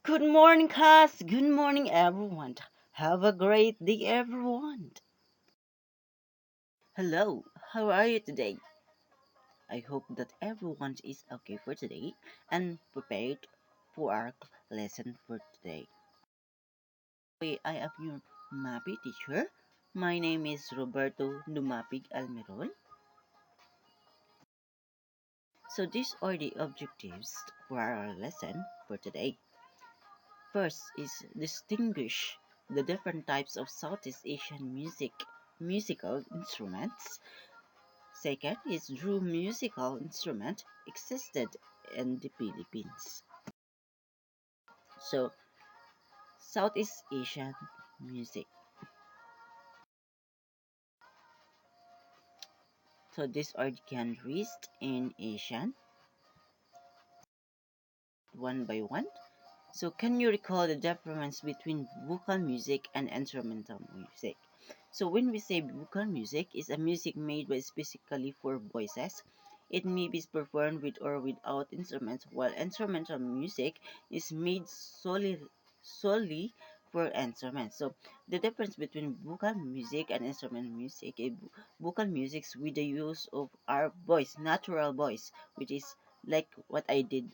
Good morning, class. Good morning, everyone. Have a great day, everyone. Hello, how are you today? I hope that everyone is okay for today and prepared for our lesson for today. I am your MAPE teacher. My name is Roberto Lumapig Almiron. So these are the objectives for our lesson for today. First is distinguish the different types of Southeast Asian musical instruments. Second is drum musical instrument existed in the Philippines. So Southeast Asian music. So these are the countries in Asia, one by one. So can you recall the difference between vocal music and instrumental music? So when we say vocal music is a music made by specifically for voices, it may be performed with or without instruments, while instrumental music is made solely for instruments. So the difference between vocal music and instrumental music is vocal music with the use of our voice, natural voice, which is like what I did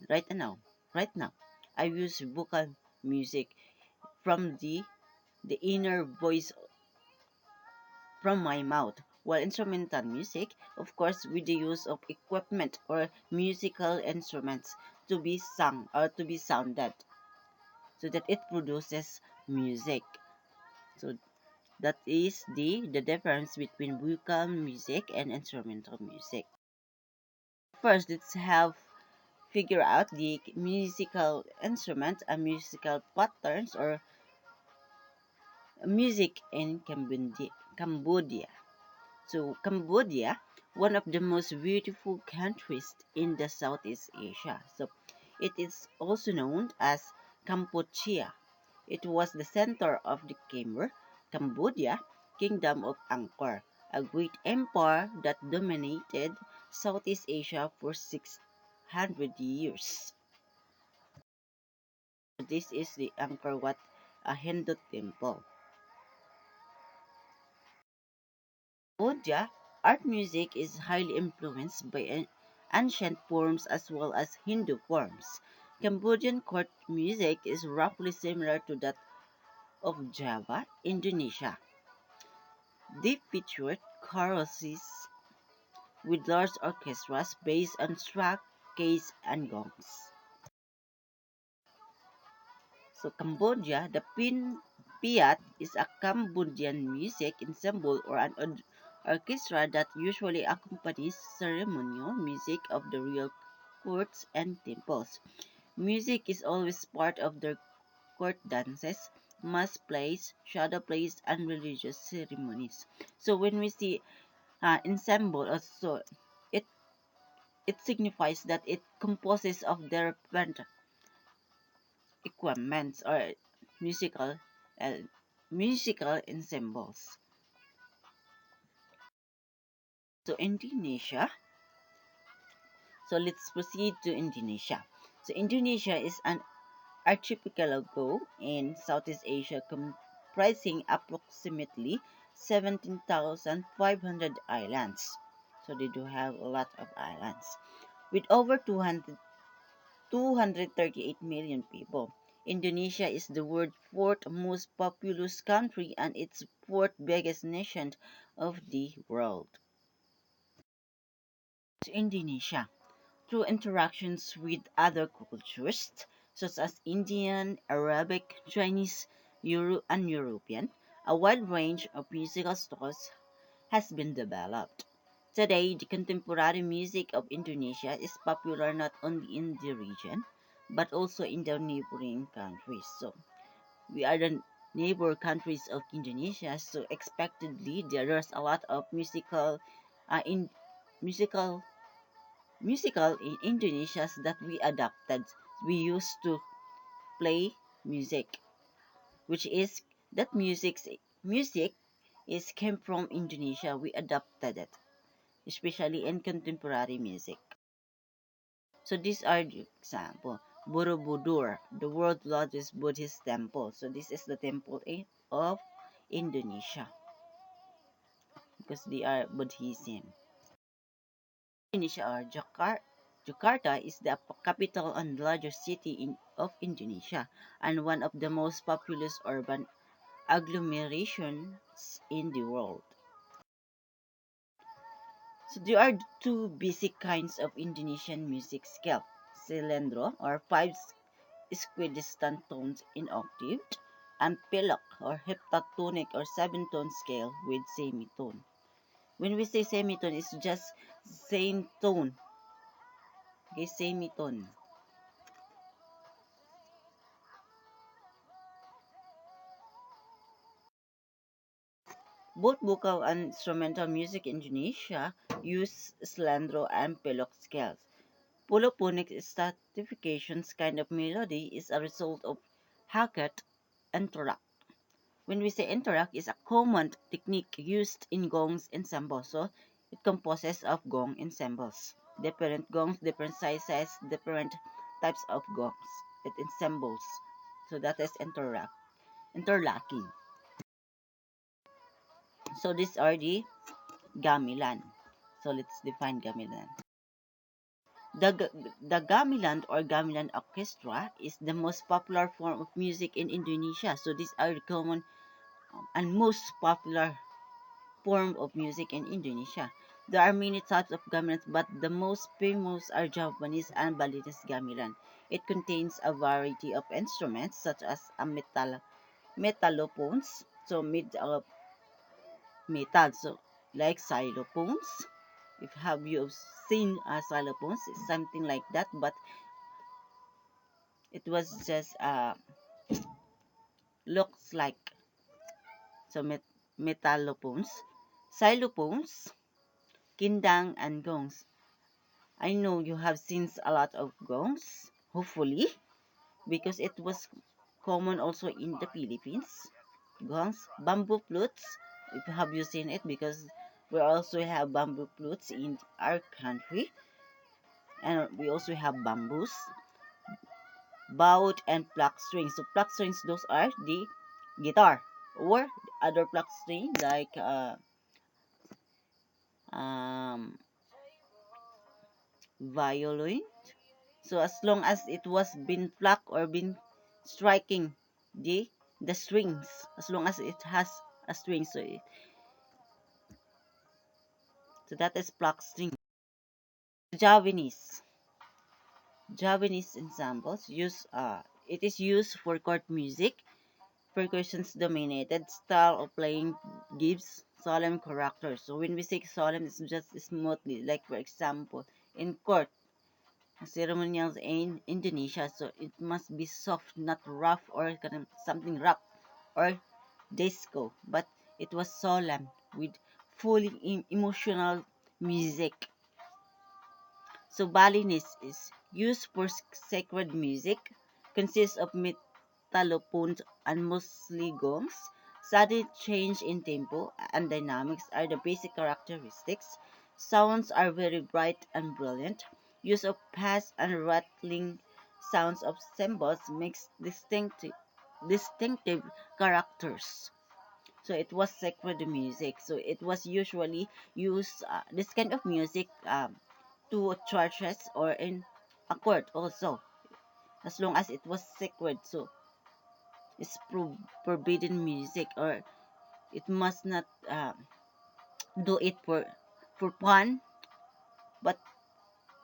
right now. Right now, I use vocal music from the inner voice from my mouth, while instrumental music, of course, with the use of equipment or musical instruments to be sung or to be sounded so that it produces music. So that is the difference between vocal music and instrumental music. First, let's have figure out the musical instrument and musical patterns or music in Cambodia. So Cambodia, one of the most beautiful countries in the Southeast Asia. So it is also known as Kampuchea. It was the center of the Khmer, Cambodia, Kingdom of Angkor, a great empire that dominated Southeast Asia for 600 years. This is the Angkor Wat, a Hindu temple. Cambodia art music is highly influenced by ancient forms as well as Hindu forms. Cambodian court music is roughly similar to that of Java, Indonesia. They featured choruses with large orchestras based on strak, keys, and gongs. So Cambodia, the piat is a Cambodian music ensemble or an orchestra that usually accompanies ceremonial music of the real courts and temples. Music is always part of their court dances, mass plays, shadow plays, and religious ceremonies. So when we see ensemble, also it it signifies that it composes of their equipments or musical uh, musical ensembles. So Indonesia. So let's proceed to Indonesia. So Indonesia is an archipelago in Southeast Asia comprising approximately 17,500 islands. So they do have a lot of islands with over 238 million people. Indonesia is the world's fourth most populous country and its fourth biggest nation of the world. To Indonesia, through interactions with other cultures such as Indian, Arabic, Chinese, and European, a wide range of musical styles has been developed. Today, the contemporary music of Indonesia is popular not only in the region, but also in the neighboring countries. So, we are the neighbor countries of Indonesia, so expectedly there's a lot of in musical in Indonesia that we adapted. We used to play music, which is that music is came from Indonesia. We adapted it, especially in contemporary music. So these are the example. Borobudur, the world's largest Buddhist temple. So this is the temple of Indonesia because they are Buddhism. Indonesia or Jakarta is the capital and largest city of Indonesia and one of the most populous urban agglomerations in the world. So there are two basic kinds of Indonesian music scale: cilindro or five equidistant tones in octave, and pilok or heptatonic or seven-tone scale with semitone. When we say semitone, it's just same tone. Okay, semitone. Both vocal and instrumental music in Indonesia use cilindro and pilok scales. Polyphonic stratification's kind of melody is a result of Hackett and Torak. When we say interact, is a common technique used in gongs ensembles. So it composes of gong ensembles. Different gongs, different sizes, different types of gongs. It ensembles. So that is interlocking. So these are the gamelan. So let's define gamelan. The gamelan or gamelan orchestra is the most popular form of music in Indonesia. So these are the common and most popular form of music in Indonesia. There are many types of gamelans, but the most famous are Javanese and Balinese gamelan. It contains a variety of instruments such as a metallophones, so made of metal, so like xylophones. If have you seen xylophones, it's something like that, but it was just looks like so metallophones, xylophones, kindang, and gongs. I know you have seen a lot of gongs, hopefully, because it was common also in the Philippines. Gongs, bamboo flutes. If have you seen it, because we also have bamboo flutes in our country, and we also have bamboos, bowed, and pluck strings. So pluck strings, those are the guitar or other pluck string like um, violin. So as long as it was been plucked or been striking the the strings, as long as it has a string, so that is plucked string. Javanese. Javanese ensembles it is used for court music. Percussion's dominated style of playing gives solemn character. So when we say solemn, it's just smoothly. Like for example, in court, ceremonials in Indonesia, so it must be soft, not rough or kind of something rough or disco, but it was solemn with fully emotional music. So Balinese is used for sacred music, consists of metallophones and mostly gongs. Sudden change in tempo and dynamics are the basic characteristics. Sounds are very bright and brilliant. Use of fast and rattling sounds of cymbals makes distinctive characters. So it was sacred music. So it was usually used this kind of music to churches or in a court also, as long as it was sacred. So it's forbidden music, or it must not do it for fun, but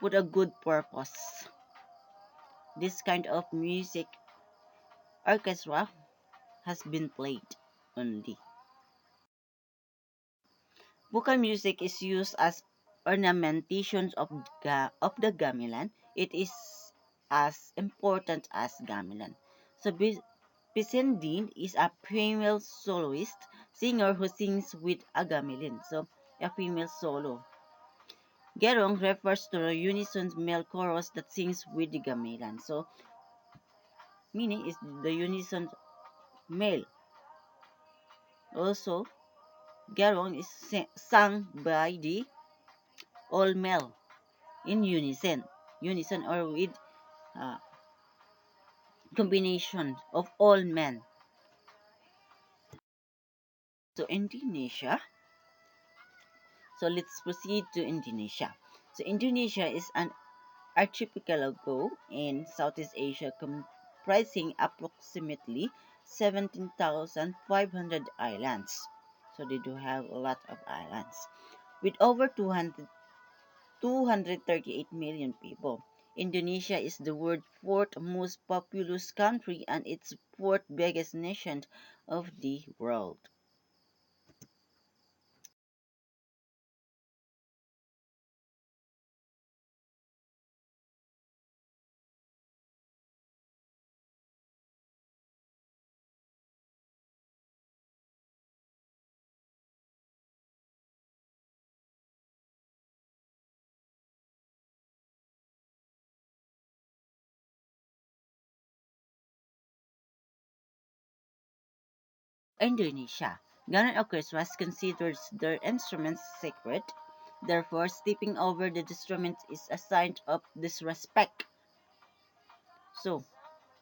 for a good purpose. This kind of music orchestra has been played only. Vocal music is used as ornamentation of the gamelan. It is as important as gamelan. So Pisendin is a female soloist singer who sings with a gamelan. So a female solo. Gerong refers to a unison male chorus that sings with the gamelan. So meaning is the unison male. Also, Gerong is sung by the all male in unison. unison or with uh, combination of all men. So Indonesia. So let's proceed to Indonesia. So Indonesia is an archipelago in Southeast Asia comprising approximately 17,500 islands. So they do have a lot of islands. With over 238 million people. Indonesia is the world's fourth most populous country and its fourth biggest nation of the world. Indonesia. Ghanaian orchestras considers their instruments sacred. Therefore, stepping over the instrument is a sign of disrespect. So,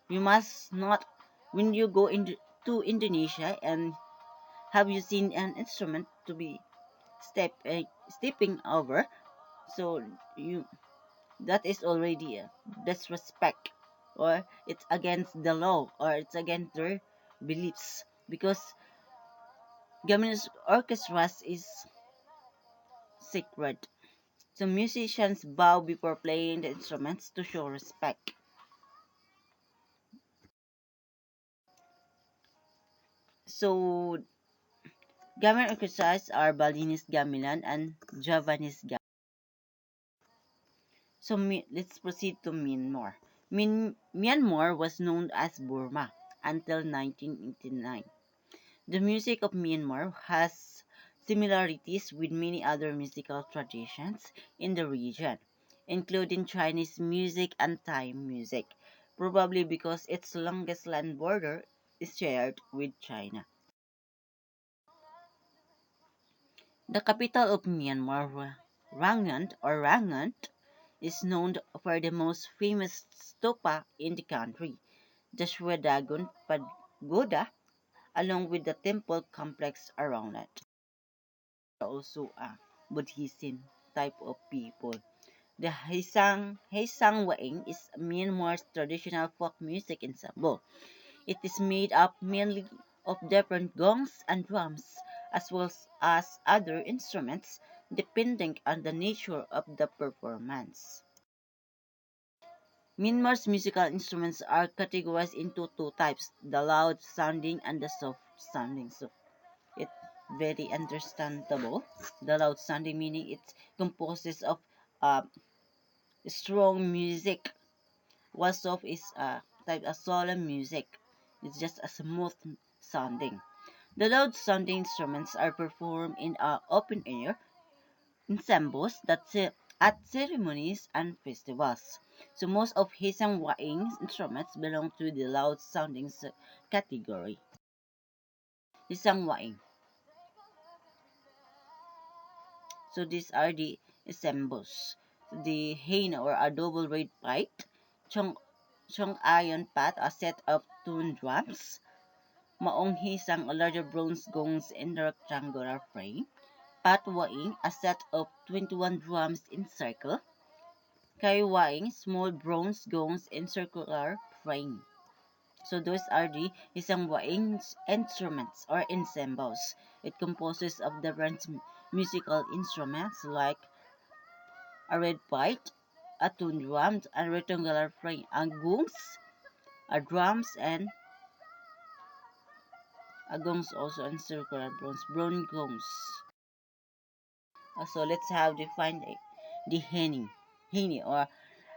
you must not, when you go to Indonesia and have you seen an instrument to be stepping over, so you that is already a disrespect, or it's against the law, or it's against their beliefs, because Ghanaian orchestras is sacred. So musicians bow before playing the instruments to show respect. So Gambian orchestras are Balinese gamelan and Javanese gamelan. So let's proceed to Myanmar. Myanmar was known as Burma until 1989. The music of Myanmar has similarities with many other musical traditions in the region, including Chinese music and Thai music, probably because its longest land border is shared with China. The capital of Myanmar, Rangoon, is known for the most famous stupa in the country, the Shwedagon Pagoda, along with the temple complex around it. Also a Buddhist type of people. The Haisang Waing is Myanmar's traditional folk music ensemble. It is made up mainly of different gongs and drums, as well as other instruments, depending on the nature of the performance. Myanmar's musical instruments are categorized into two types, the loud sounding and the soft sounding. So it's very understandable. The loud sounding meaning it composes of uh, strong music, while soft is type of solemn music. It's just a smooth sounding. The loud sounding instruments are performed in open air ensembles at ceremonies and festivals. So most of Hisang Waing's instruments belong to the loud sounding category. Hisang Waing. So these are the ensembles. The Haina or a double red pipe, Chong Chong iron pat, a set of tuned drums, Maong Hisang, a larger bronze gongs in the rectangular frame, Pat Waing, a set of 21 drums in circle, Kaiwaing, small bronze gongs in circular frame. So those are the isang waing's instruments or ensembles. It composes of different musical instruments like a red pipe, a tune drum, a rectangular frame, a gongs, a drums, and a gongs also and circular bronze gongs. So let's have defined the henny or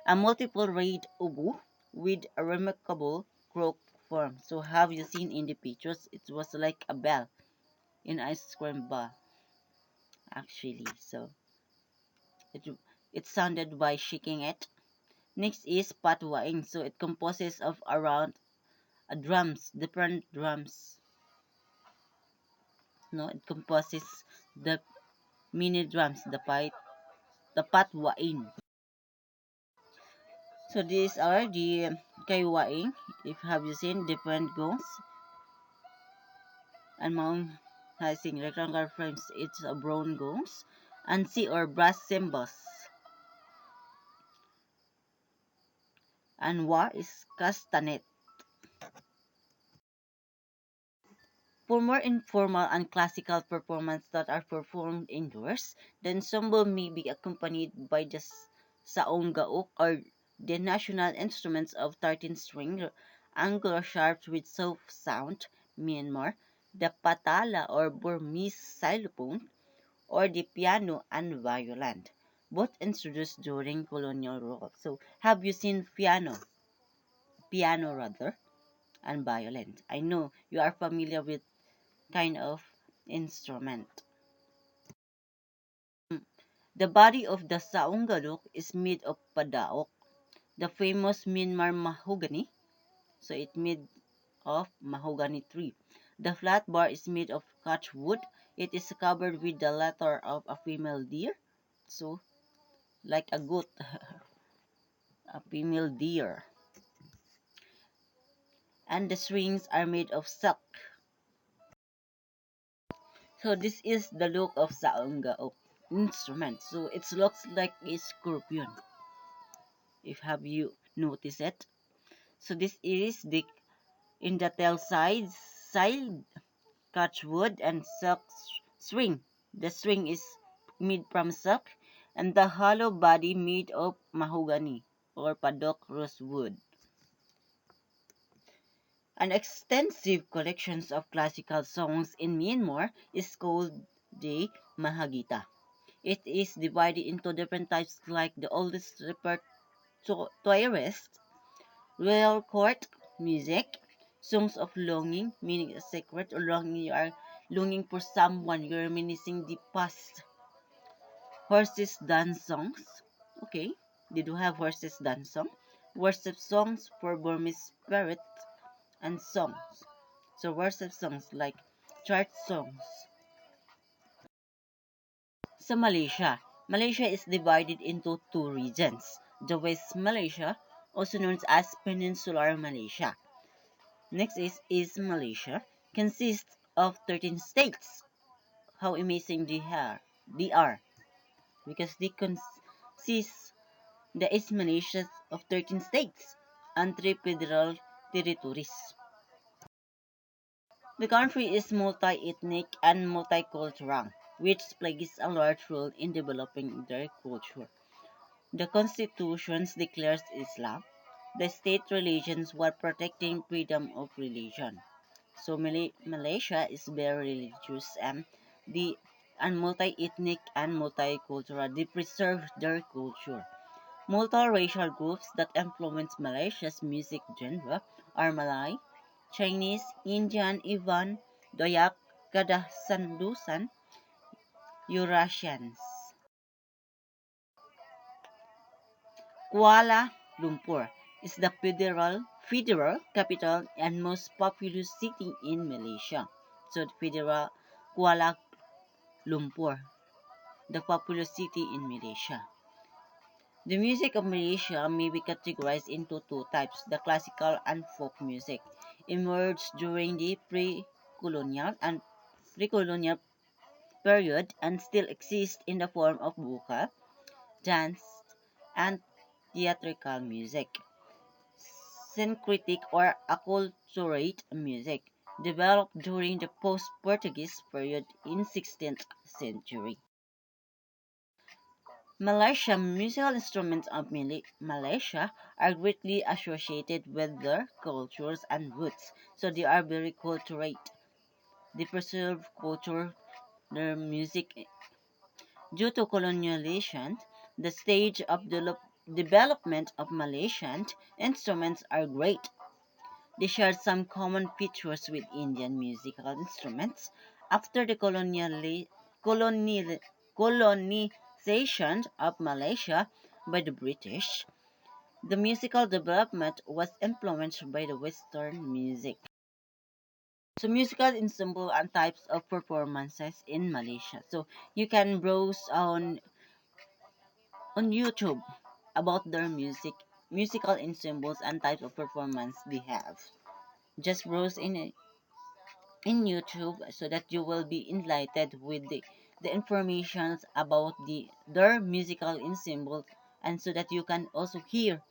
a multiple rayed ubu with a remarkable crook form. So have you seen in the pictures? It was like a bell in ice cream bar actually. So it it sounded by shaking it. Next is patwaing. So it composes of around drums, different drums. No, it composes the mini drums, the patwaing. So these are the kaiwaing. If have you seen different gongs and mount having rectangular frames, it's a brown gongs and C or brass cymbals. And wa is castanet. For more informal and classical performance that are performed indoors, the ensemble may be accompanied by the saong-gaok or the national instruments of 13-string angular sharps with soft sound, Myanmar, the patala or Burmese xylophone, or the piano and violin, both introduced during colonial rule. So, have you seen piano rather, and violin? I know you are familiar with kind of instrument. The body of the saunggalok is made of padaok, the famous Myanmar mahogany. So it made of mahogany tree. The flat bar is made of catch wood. It is covered with the leather of a female deer. So like a goat, a female deer. And the strings are made of silk. So this is the look of saunggaok instrument. So it looks like a scorpion. If have you noticed it? So this is the in the tail side catchwood and silk string. The string is made from silk and the hollow body made of mahogany or padok rosewood. An extensive collections of classical songs in Myanmar is called the Mahagita. It is divided into different types like the oldest repertoires, royal court music, songs of longing, meaning a secret or longing you are longing for someone, you're reminiscing the past. Horses dance songs. Okay, they do have horses dance song. Worship songs for Burmese spirit and songs. So worship songs like church songs. So Malaysia. Malaysia is divided into two regions. The West Malaysia, also known as Peninsular Malaysia. Next is East Malaysia, consists of 13 states. How amazing they are because they consist the East Malaysia of 13 states and 3 federal territories. The country is multi-ethnic and multicultural, which plays a large role in developing their culture. The constitution declares Islam, the state religions while protecting freedom of religion. So Malaysia is very religious and multi-ethnic and multicultural. They preserve their culture. Multiracial groups that influence Malaysia's music genre are Malay, Chinese, Indian, Ivan, Dayak, Kadazandusan, Eurasians. Kuala Lumpur is the federal capital and most populous city in Malaysia. So the federal Kuala Lumpur, the populous city in Malaysia. The music of Malaysia may be categorized into two types, the classical and folk music, emerged during the pre-colonial period and still exist in the form of vocal, dance, and theatrical music. Syncretic or acculturate music, developed during the post-Portuguese period in 16th century. Malaysia musical instruments of Malaysia are greatly associated with their cultures and roots, so they are very culturate. They preserve culture, their music. Due to colonialization, the stage of development of Malaysian instruments are great. They share some common features with Indian musical instruments. After the colonial, colonization of Malaysia by the British, the musical development was influenced by the Western music. So musical ensemble and types of performances in Malaysia. So you can browse on YouTube about their musical ensembles and types of performance they have. Just browse in YouTube so that you will be enlightened with the information about their musical ensemble, and so that you can also hear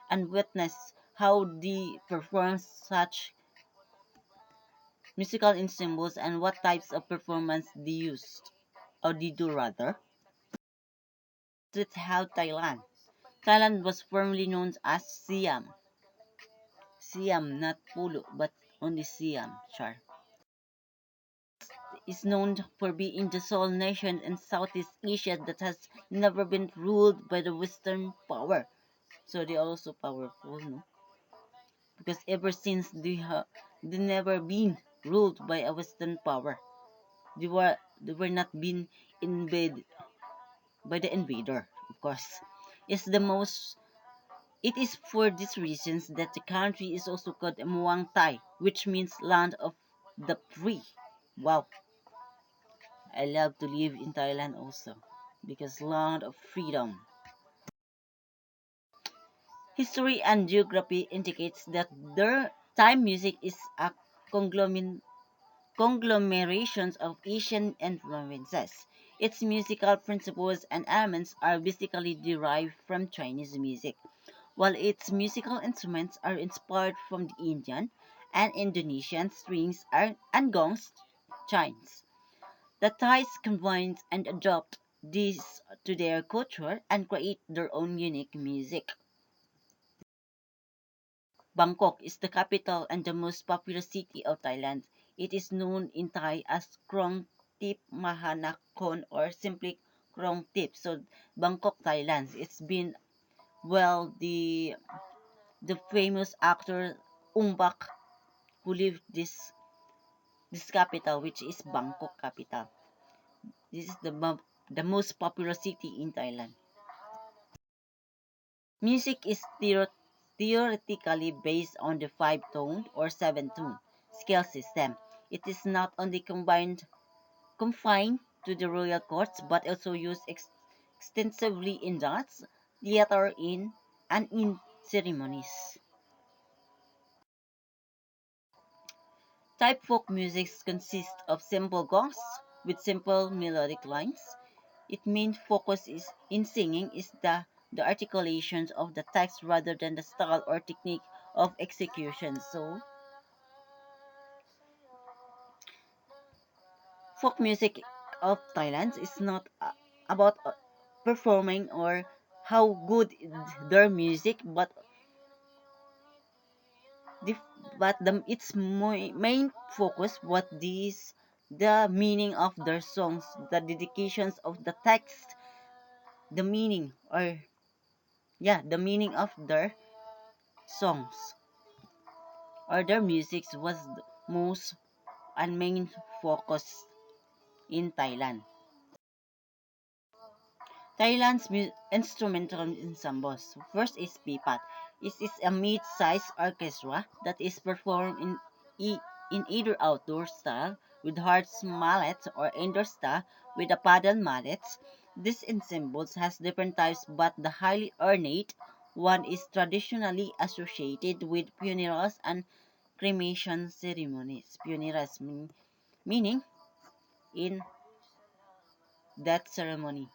and witness how they perform such musical ensembles and what types of performance they used or they do rather. Let's have Thailand. Thailand was formerly known as Siam. Siam, not Pulu, but only Siam. Char is known for being the sole nation in Southeast Asia that has never been ruled by the Western power. So they are also powerful, no? Because ever since they never been ruled by a Western power. They were not been invaded by the invader, of course. It's the most It is for these reasons that the country is also called Muang Thai, which means land of the free. Wow, I love to live in Thailand also, because land of freedom. History and geography indicates that their Thai music is a conglomeration of Asian influences. Its musical principles and elements are basically derived from Chinese music, while its musical instruments are inspired from the Indian and Indonesian strings and gongs chimes. The Thais combine and adopt these to their culture and create their own unique music. Bangkok is the capital and the most popular city of Thailand. It is known in Thai as Krong Tip Mahanakon, or simply Krong Tip. So Bangkok, Thailand. It's been, well, the famous actor Ung Bak who lived this capital, which is Bangkok capital. This is the most popular city in Thailand. Music is theoretically based on the five-tone or seven-tone scale system. It is not only confined to the royal courts, but also used extensively in dance, theater, and in ceremonies. Type folk music consists of simple gongs with simple melodic lines. Its main focus is in singing is the articulations of the text rather than the style or technique of execution. So folk music of Thailand is not about performing or how good their music, but the, its main focus what these the meaning of their songs, the dedications of the text, the meaning, or yeah, the meaning of their songs or their music was the most and main focus in Thailand. Thailand's instrumental ensembles. First is pipat. It is a mid-sized orchestra that is performed in either outdoor style with harps mallets or indoor style with a paddle mallets. This ensembles has different types, but the highly ornate one is traditionally associated with funerals and cremation ceremonies. Funerals meaning in death ceremony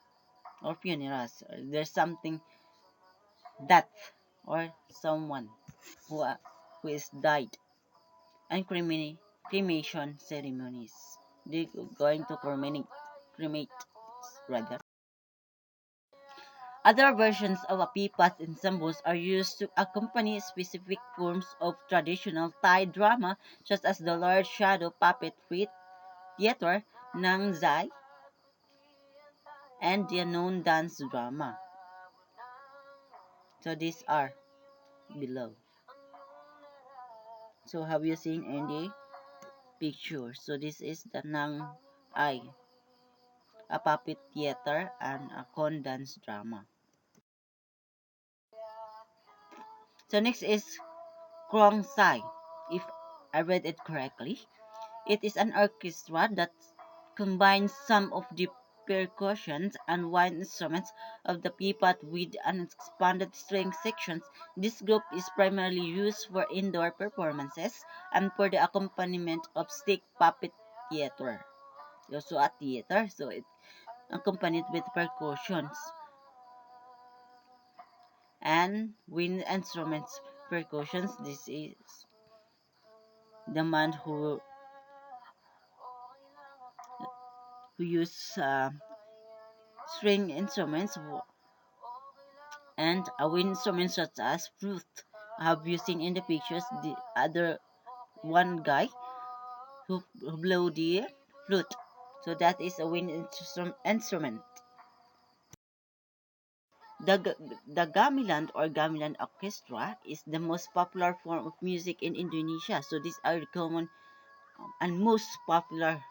or funerals. There's something death or someone who, uh, who is died, and cremation ceremonies. They're going to cremate rather. Other versions of a pipat ensembles are used to accompany specific forms of traditional Thai drama, such as the large shadow puppet theater, Nang Zai, and the known dance drama. So these are below. So have you seen any picture? So this is the Nang Ai, a puppet theater and a con dance drama. So next is Krong Sai, if I read it correctly. It is an orchestra that combines some of the percussions and wind instruments of the pipot with an expanded string sections. This group is primarily used for indoor performances and for the accompaniment of stick puppet theater. Also a theater, so it accompanied with percussions and wind instruments. Percussions. This is the man who use string instruments and a wind instrument such as flute. Have you seen in the pictures the other one guy who blow the flute? So that is a wind instrument. The gamelan or gamelan orchestra is the most popular form of music in Indonesia. So these are the common and most popular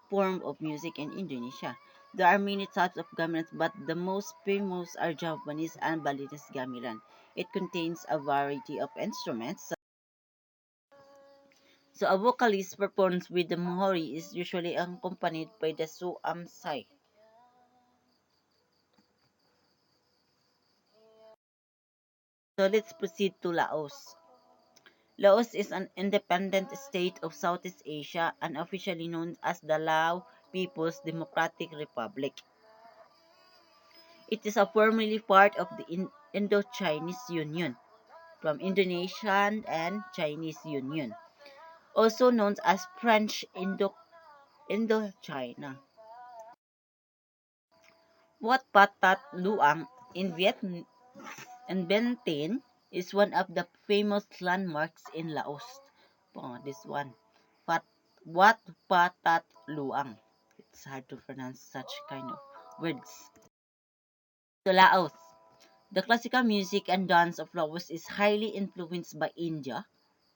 form of music in Indonesia. There are many types of gamelans, but the most famous are Japanese and Balinese gamelan. It contains a variety of instruments. So a vocalist performs with the mohori is usually accompanied by the suamsai. So let's proceed to Laos. Laos is an independent state of Southeast Asia and officially known as the Lao People's Democratic Republic. It is a formerly part of the Indo-Chinese Union from Indonesian and Chinese Union, also known as French Indochina. Wat Patat Luang in Vietnam and Ben Thanh is one of the famous landmarks in Laos. Oh, this one. Wat, Wat Patat Luang. It's hard to pronounce such kind of words. So Laos. The classical music and dance of Laos is highly influenced by India,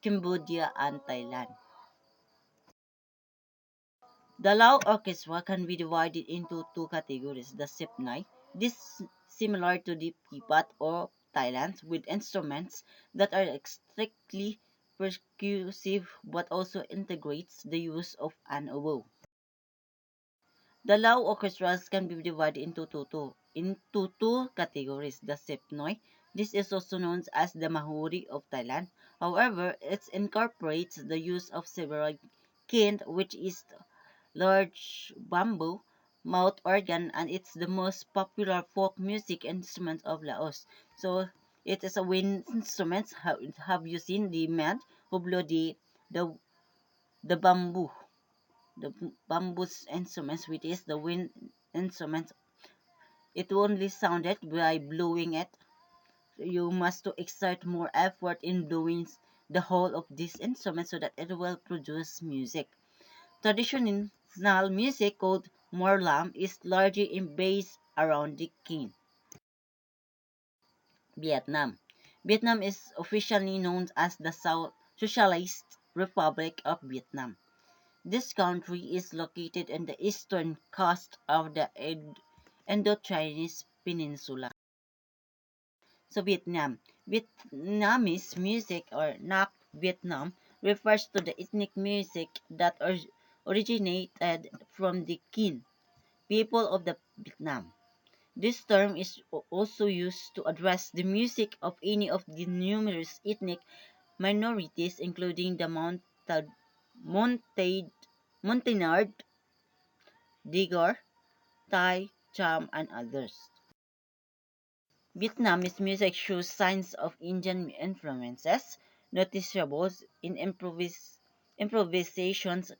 Cambodia, and Thailand. The Lao Orchestra can be divided into two categories, the Sipnai. This similar to the Pipat or Thailand with instruments that are strictly percussive but also integrates the use of an oboe. The Lao orchestras can be divided into two categories, the Sipnoi. This is also known as the Mahuri of Thailand. However, it incorporates the use of several kind, which is large bamboo mouth organ, and it's the most popular folk music instrument of Laos. So it is a wind instrument. Have you seen the man who blow the the bamboo, the bamboo instruments, which is the wind instrument? It only sounded by blowing it. You must to exert more effort in blowing the whole of this instrument so that it will produce music. Traditional music called morlam is largely based around the king. Vietnam. Vietnam is officially known as the Socialist Republic of Vietnam. This country is located in the eastern coast of the Indochinese Peninsula. So Vietnam. Vietnamese music or Nak Vietnam refers to the ethnic music that originated from the Kin people of the Vietnam. This term is also used to address the music of any of the numerous ethnic minorities including the Montagnard, Digor, Thai, Cham, and others. Vietnamese music shows signs of Indian influences, noticeable in improvisations,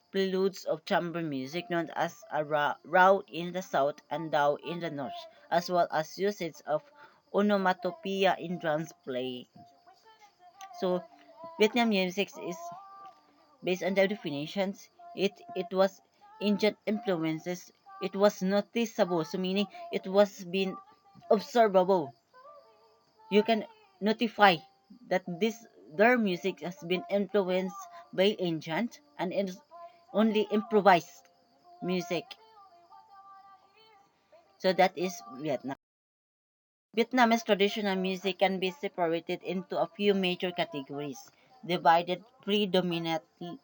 preludes of chamber music known as a Rao in the south and Dao in the north, as well as usage of onomatopoeia in drums playing. So, Vietnam music is based on the definitions. It was Indian influences. It was noticeable, so meaning it was being observable. You can notify that this their music has been influenced by ancient and is only improvised music. So that is Vietnam. Vietnamese traditional music can be separated into a few major categories, divided predominantly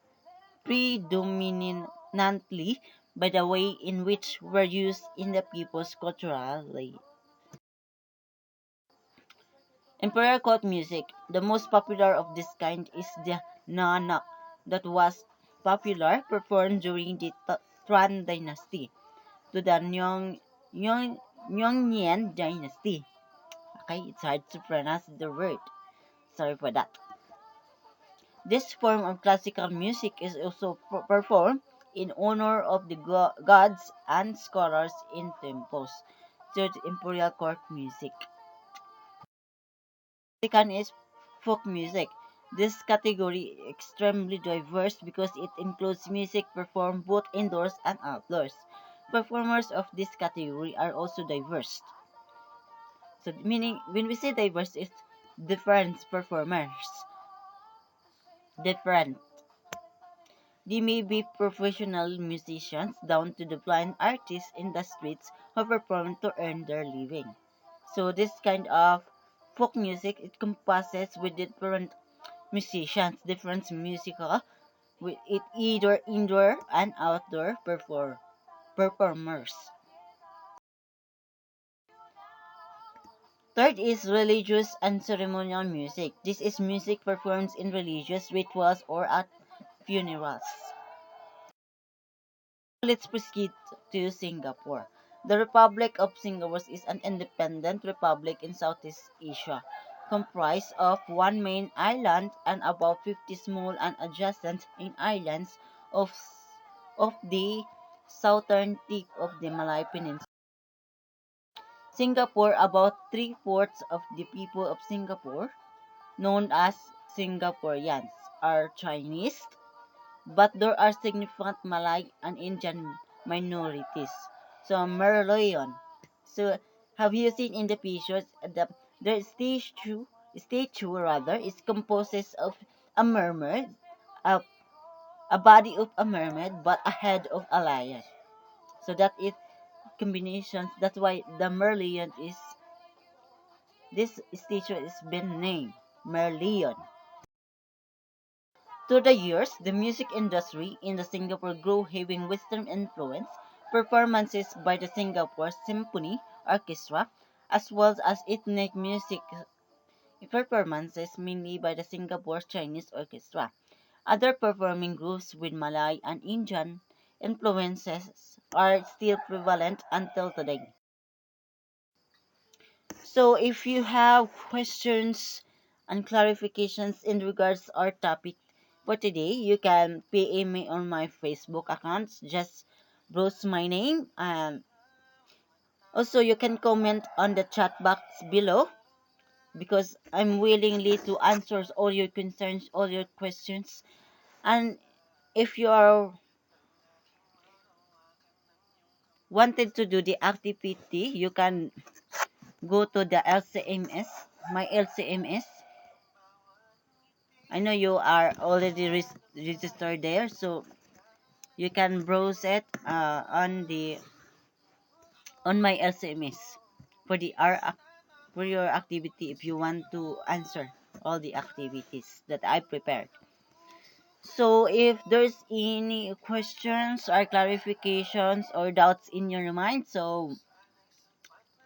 by the way in which were used in the people's cultural life. Imperial court music. The most popular of this kind is the nanak that was popular performed during the Tran dynasty to the Nyongnian dynasty. Okay, it's hard to pronounce the word. Sorry for that. This form of classical music is also performed in honor of the gods and scholars in temples. Third, imperial court music. Second is folk music. This category is extremely diverse because it includes music performed both indoors and outdoors. Performers of this category are also diverse. So meaning when we say diverse, it's different performers. Different. They may be professional musicians down to the blind artists in the streets who perform to earn their living. So this kind of folk music it compasses with different musicians, different musical with it either indoor and outdoor performers. Third is religious and ceremonial music. This is music performed in religious rituals or at funerals. Let's proceed to Singapore. The Republic of Singapore is an independent republic in Southeast Asia, comprised of one main island and about 50 small and adjacent islands of, of the southern tip of the Malay Peninsula. Singapore, about three-fourths of the people of Singapore, known as Singaporeans, are Chinese, but there are significant Malay and Indian minorities. So Merlion. So have you seen in the pictures the statue rather is composed of a mermaid, a, a body of a mermaid, but a head of a lion. So that is combinations. That's why the Merlion is this statue is been named Merlion. Through the years, the music industry in the Singapore grew having Western influence, performances by the Singapore Symphony Orchestra, as well as ethnic music performances mainly by the Singapore Chinese Orchestra. Other performing groups with Malay and Indian influences are still prevalent until today. So if you have questions and clarifications in regards to our topic for today, you can PM me on my Facebook account. Just browse my name. And also you can comment on the chat box below because I'm willingly to answer all your concerns, all your questions. And if you are wanted to do the activity, you can go to the LCMS, my LCMS. I know you are already registered there, so you can browse it on my SMS for for your activity if you want to answer all the activities that I prepared. So if there's any questions or clarifications or doubts in your mind, so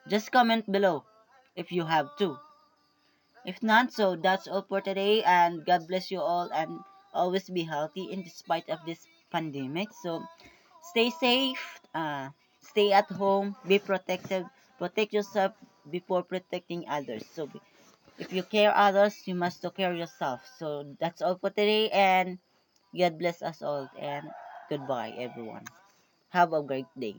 just comment below if you have to. If not, so that's all for today and God bless you all and always be healthy in despite of this pandemic. So stay safe, stay at home, be protected, protect yourself before protecting others. So if you care others, you must take care yourself. So that's all for today and God bless us all and goodbye everyone. Have a great day.